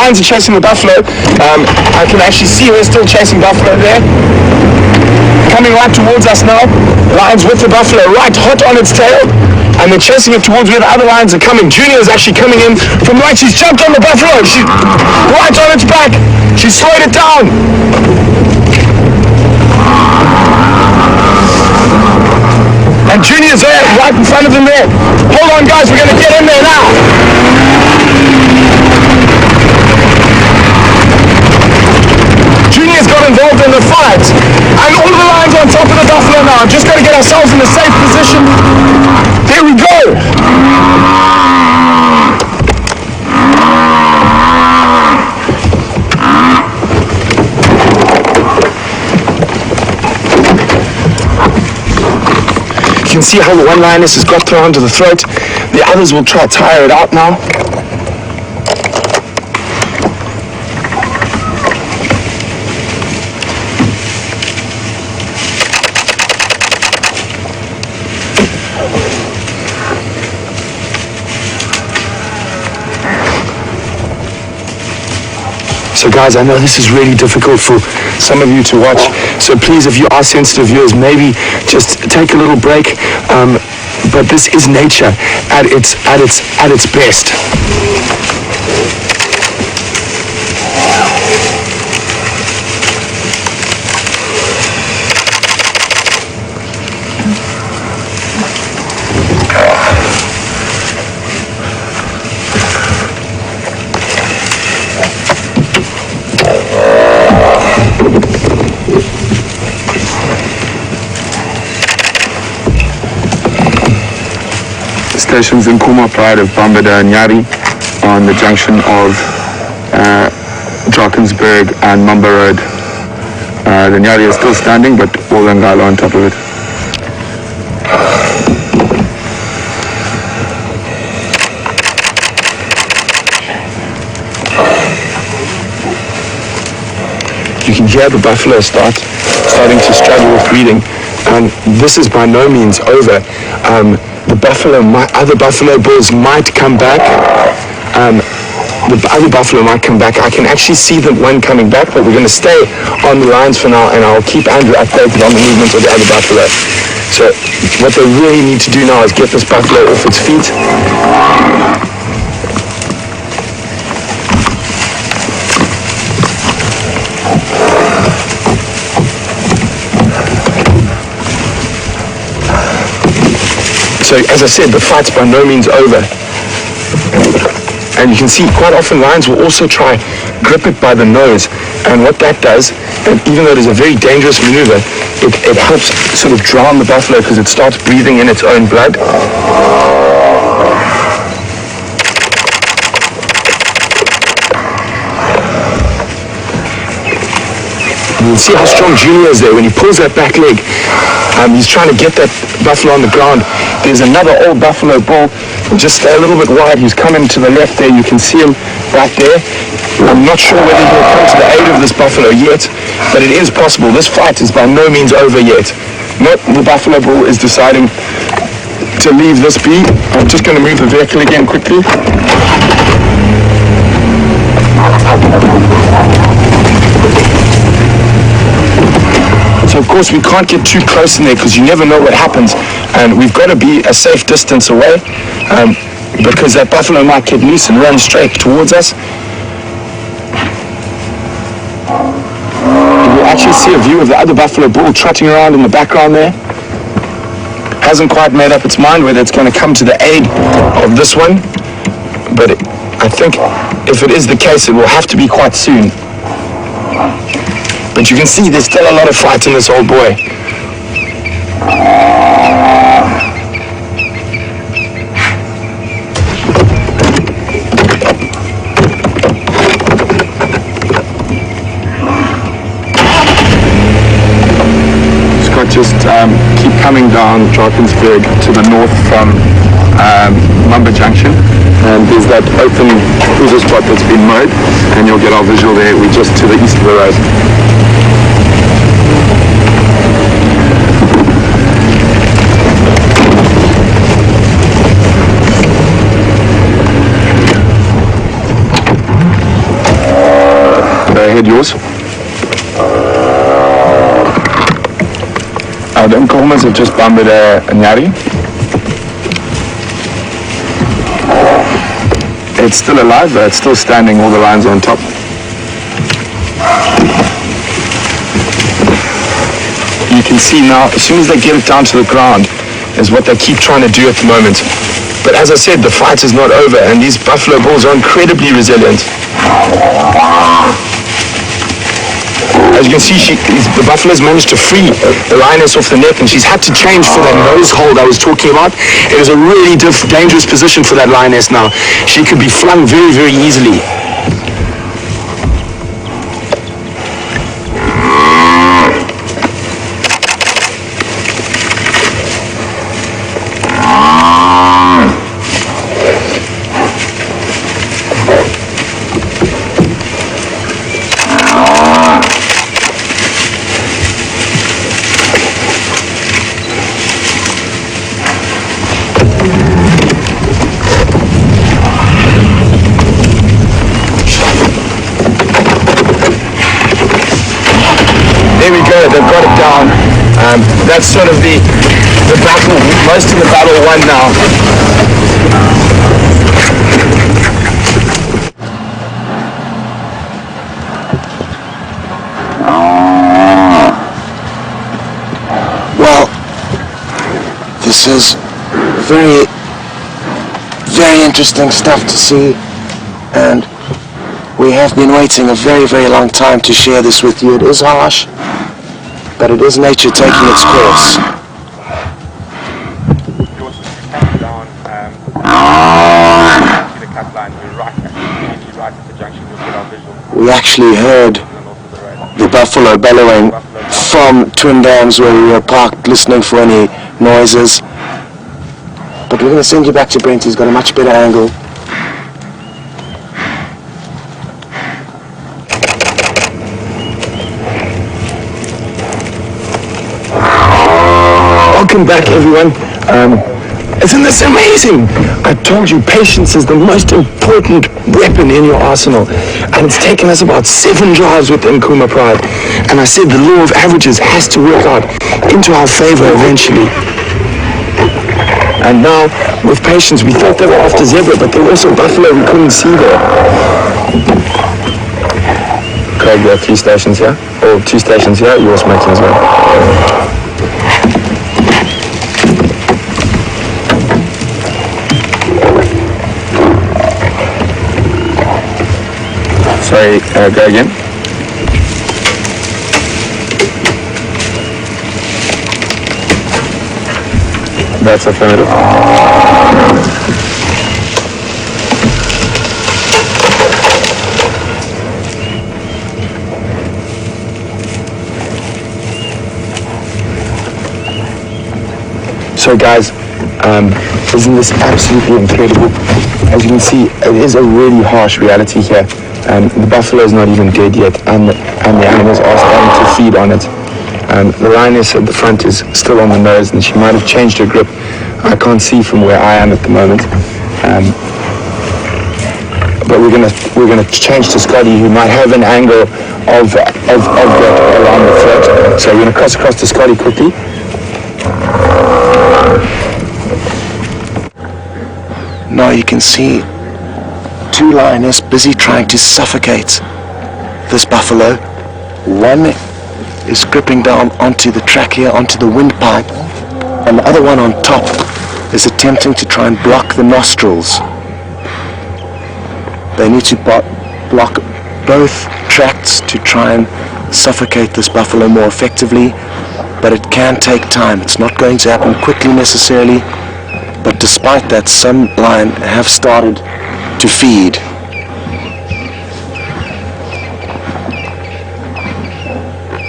lions are chasing the buffalo. I can actually see her still chasing buffalo there. Coming right towards us now. Lions with the buffalo right hot on its tail. And they're chasing it towards where the other lions are coming. Junior is actually coming in from right. She's jumped on the buffalo. She's right on its back. She's slowed it down. And Junior's there, right in front of them there. Hold on, guys, we're going to get in there now. Junior's got involved in the fight. And all the lions are on top of the buffalo now. Just got to get ourselves in a safe position. There we go. You can see how the one lioness has got thrown to the throat. The others will try to tire it out now. So guys, I know this is really difficult for some of you to watch, so please, if you are sensitive viewers, maybe just take a little break, but this is nature at its best. Stations in Nkuhuma Pride of Bambada and Nyari on the junction of Drakensberg and Mamba Road. The Nyari is still standing, but all the Ngalo on top of it. You can hear the buffalo starting to struggle with breathing. This is by no means over. The other buffalo bulls might come back. The other buffalo might come back. I can actually see the one coming back, but we're going to stay on the lines for now, and I'll keep Andrew updated on the movement of the other buffalo. So what they really need to do now is get this buffalo off its feet. So as I said, the fight's by no means over. And you can see quite often lions will also try grip it by the nose. And what that does, and even though it is a very dangerous maneuver, it helps sort of drown the buffalo because it starts breathing in its own blood. You can see how strong Junior is there. When he pulls that back leg, he's trying to get that buffalo on the ground. There's another old buffalo bull, just a little bit wide. He's coming to the left there. You can see him right there. I'm not sure whether he'll come to the aid of this buffalo yet, but it is possible. This fight is by no means over yet. The buffalo bull is deciding to leave this be. I'm just going to move the vehicle again quickly. So of course we can't get too close in there because you never know what happens, and we've got to be a safe distance away because that buffalo might get loose and run straight towards us. You will actually see a view of the other buffalo bull trotting around in the background there. Hasn't quite made up its mind whether it's going to come to the aid of this one, but I think if it is the case, it will have to be quite soon. But you can see there's still a lot of fight in this old boy. Scott, just keep coming down Drakensberg to the north from Mamba Junction, and there's that open cruiser spot that's been mowed, and you'll get our visual there. We're just to the east of the road. ahead, yours. The Nkuhumas have just bombed a Nyari. It's still alive, it's still standing, all the lines are on top. You can see now, as soon as they get it down to the ground, is what they keep trying to do at the moment. But as I said, the fight is not over, and these buffalo bulls are incredibly resilient. As you can see, the buffalo's managed to free the lioness off the neck, and she's had to change for that nose hold I was talking about. It is a really dangerous position for that lioness now. She could be flung very, very easily. They've got it down. That's sort of the battle, most of the battle won now. Well, this is very, very interesting stuff to see, and we have been waiting a very, very long time to share this with you. It is harsh, but it is nature taking its course. We actually heard the buffalo bellowing from Twin Dams where we were parked listening for any noises. But we're going to send you back to Brent. He's got a much better angle. Welcome back, everyone. Isn't this amazing? I told you patience is the most important weapon in your arsenal, and it's taken us about 7 drives with Nkuhuma Pride, and I said the law of averages has to work out into our favor eventually. And now, with patience, we thought they were after zebra, but there were also buffalo we couldn't see there. Craig, there are 3 stations here, or 2 stations here. You're smoking as well. Sorry, go again. That's affirmative. So guys, isn't this absolutely incredible? As you can see, it is a really harsh reality here. The buffalo is not even dead yet, and the animals are starting to feed on it. The lioness at the front is still on the nose, and she might have changed her grip. I can't see from where I am at the moment. But we're gonna change to Scotty, who might have an angle of that around the throat. So we're gonna cross across to Scotty quickly. Now you can see 2 lioness busy trying to suffocate this buffalo. One is gripping down onto the trachea, onto the windpipe, and the other one on top is attempting to try and block the nostrils. They need to block both tracts to try and suffocate this buffalo more effectively, but it can take time. It's not going to happen quickly necessarily, but despite that, some lion have started to feed.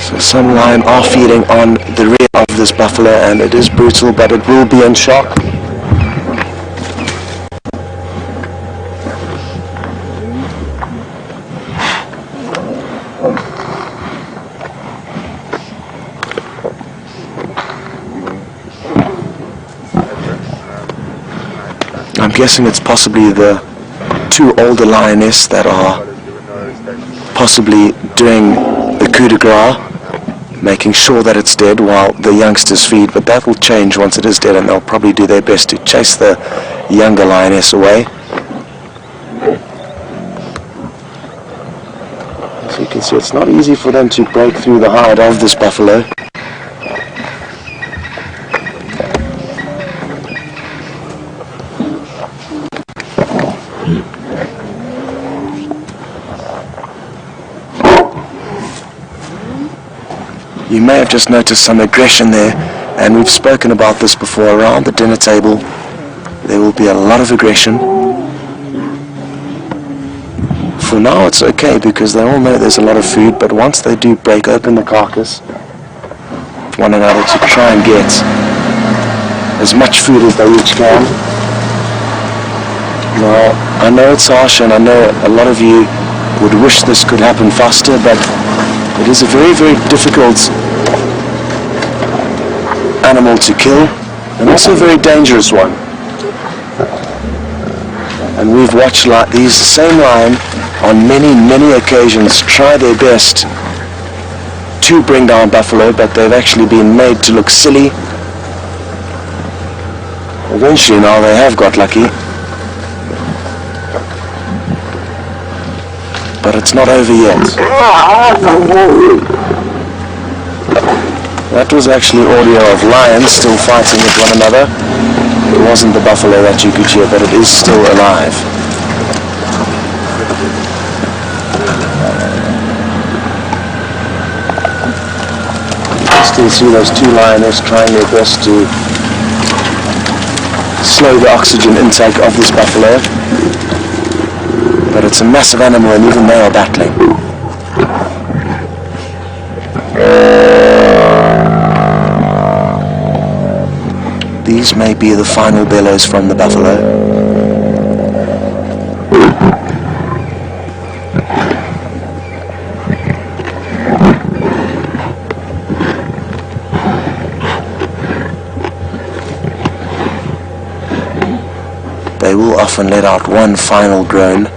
So some lion are feeding on the rear of this buffalo, and it is brutal, but it will be in shock. I'm guessing it's possibly the 2 older lioness that are possibly doing the coup de grace, making sure that it's dead while the youngsters feed, but that will change once it is dead, and they'll probably do their best to chase the younger lioness away. As you can see, it's not easy for them to break through the hide of this buffalo. You may have just noticed some aggression there, and we've spoken about this before. Around the dinner table there will be a lot of aggression. For now it's okay because they all know there's a lot of food, but once they do break open the carcass one another to try and get as much food as they each can. Now, I know it's harsh, and I know a lot of you would wish this could happen faster, but it is a very, very difficult animal to kill, and also a very dangerous one. And we've watched these same lion on many, many occasions try their best to bring down buffalo, but they've actually been made to look silly. Eventually now they have got lucky, but it's not over yet. That was actually audio of lions still fighting with one another. It wasn't the buffalo that you could hear, but it is still alive. You still see those two lioness trying their best to slow the oxygen intake of this buffalo. But it's a massive animal, and even they are battling. These may be the final bellows from the buffalo. They will often let out one final groan.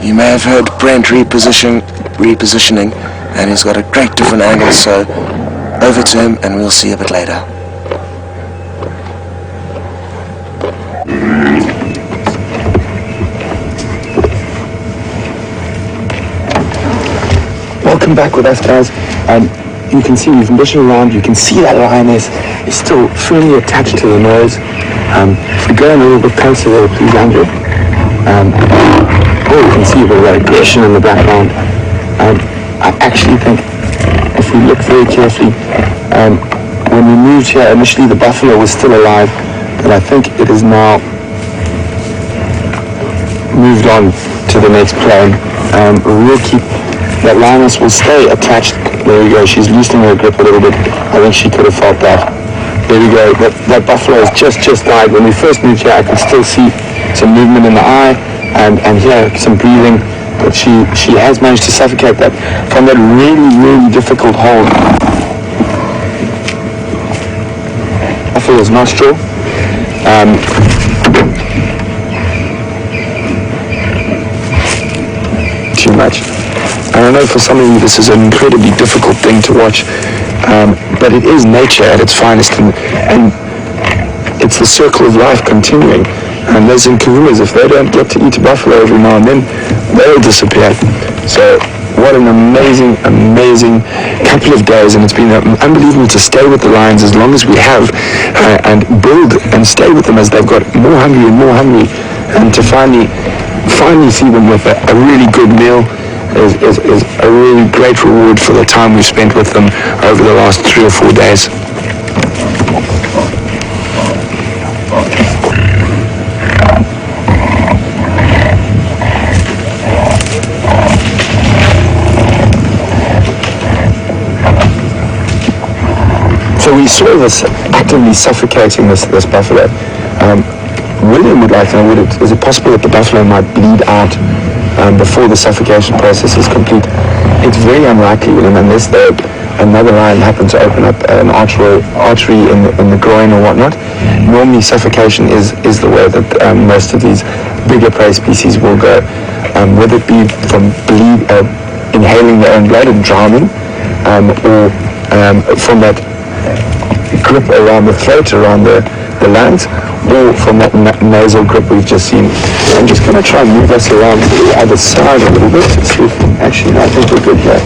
You may have heard Brent repositioning, and he's got a great different angle, so over to him and we'll see a bit later. Welcome back with us, guys. You can see he's pushing around. You can see that lioness is still firmly attached to the nose. If we go in a little bit closer there, please, Andrew. You can see the aggression in the background. I actually think, if we look very carefully, when we moved here, initially the buffalo was still alive, but I think it is now moved on to the next plane. We'll keep, that lioness will stay attached. There we go, she's loosening her grip a little bit. I think she could have felt that. There we go, that buffalo has just died. When we first moved here, I could still see some movement in the eye, and here some breathing, but she has managed to suffocate that from that really, really difficult hold. Buffalo's nostril. Too much. And I know for some of you this is an incredibly difficult thing to watch, but it is nature at its finest, and it's the circle of life continuing. And those Nkuhumas, if they don't get to eat a buffalo every now and then, they'll disappear. So what an amazing, amazing couple of days, and it's been unbelievable to stay with the lions as long as we have, and build and stay with them as they've got more hungry and more hungry, and to finally see them with a really good meal is a really great reward for the time we've spent with them over the last 3 or 4 days. So we saw this actively suffocating this buffalo. William would like to know, is it possible that the buffalo might bleed out before the suffocation process is complete? It's very unlikely, William, unless another lion happened to open up an artery in the groin or whatnot. Normally suffocation is the way that most of these bigger prey species will go. Whether it be from inhaling their own blood and drowning, or from that grip around the throat, around the lungs, or from that nasal grip we've just seen. I'm just going to try and move us around to the other side a little bit to see if, actually, no, I think we're good here.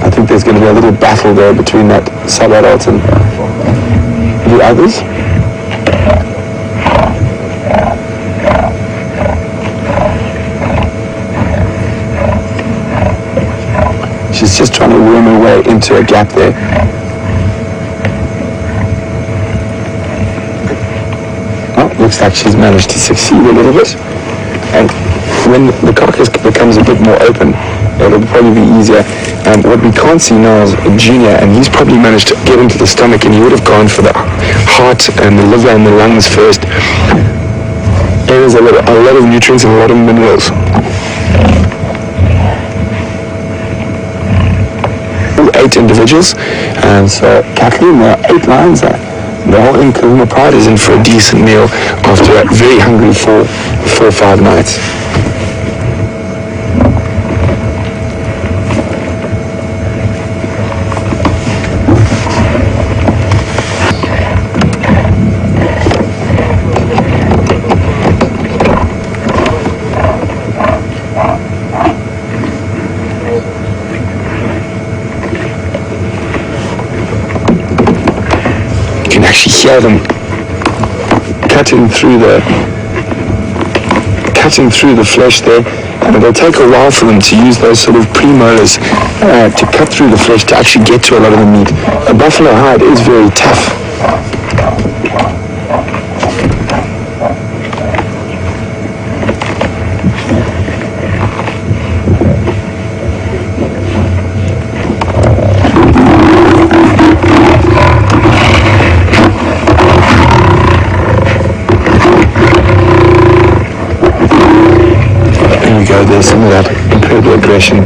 I think there's going to be a little battle there between that sub-adult and the others. She's just trying to worm her way into a gap there. Oh, looks like she's managed to succeed a little bit. And when the carcass becomes a bit more open, it'll probably be easier. What we can't see now is Junior, and he's probably managed to get into the stomach, and he would have gone for the heart and the liver and the lungs first. There is a lot of nutrients and a lot of minerals. 8 individuals, and so Kathleen, there are 8 lions there. The whole Nkuhuma Pride is in for a decent meal after a very hungry 4 or 5 nights. Actually hear them cutting through the flesh there, and it'll take a while for them to use those sort of premolars to cut through the flesh to actually get to a lot of the meat. A buffalo hide is very tough. There's some of that incredible aggression.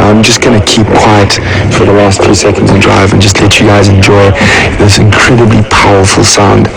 I'm just going to keep quiet for the last few seconds and drive and just let you guys enjoy this incredibly powerful sound.